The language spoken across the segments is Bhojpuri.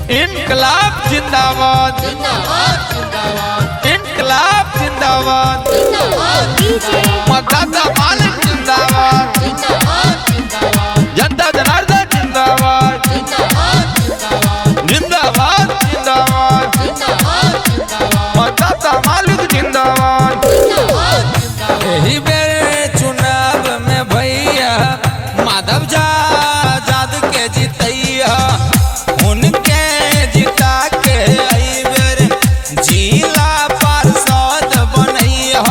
इनकलाब जिंदाबाद, इनकलाब जिंदाबाद, मतदाता मालिक जिंदाबाद, जनता जनार्दन जिंदाबाद, जिंदाबाद जिंदाबाद, मतदाता मालिक जिंदाबाद। यही बेरे चुनाव में भैया माधव जाद के जीतैया, उनके जिता के बेर जिला पार्षद बनैया।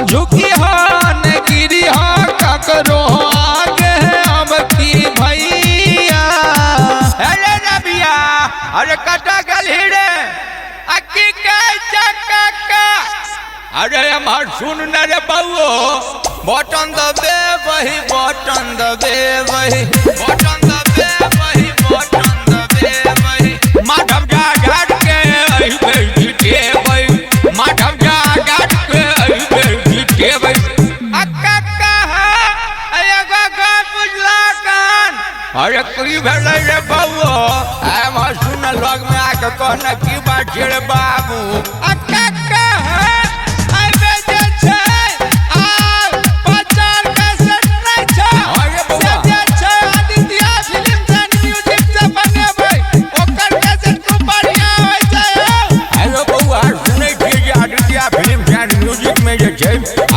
झुकी हो न गिरी हो ककरो आगे अब की भैया। अरे रबिया अरे कटा गल हिड़े अक्की के चक्का का। अरे हमार सुन न रे बउओ, बटन दबे वही बटन दबे वही बटन दबे वही बटन दबे वही। माधव जा घाट के अइबे जीते वही, माधव जा घाट के अइबे जीते वही। अक्का कहा एगो का बुझला कान। अरे की भेलै रे बउओ, हमार सुन लग में आके कहना की बात रे बाबू। अक्का कहा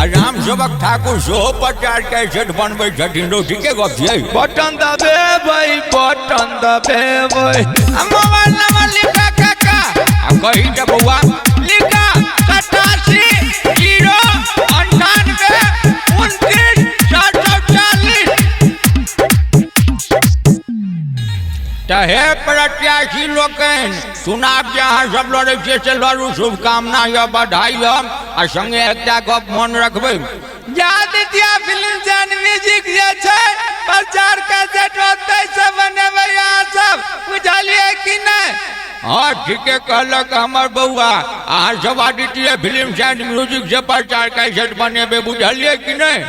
राम सेवक ठाकुर सेहो प्रचार कैसेट बनबै छथिन, रोटी के गप छै। बटन दबे भाई बटन दबे भाई। मोबाइल नंबर लिखा काका कही त बउआ लिखा 87 098 29 740। हे प्रत्याशी लोकन, चुनाव जहाँ सब लड़े छे से लड़ू, शुभकामना या बधाई आ संगे एकटा गप मन रखबै। आदित्य फिल्म एंड म्यूजिक जे छै प्रचार कैसेट होतै से बनेबै अहाँ सब, बुझलिए कि नहीं? हाँ ठीके कहलक हमर बउआ, अहाँ सब आदित्य फिल्म एंड म्यूजिक से प्रचार कैसेट बनेबै, बुझलिए कि नहीं?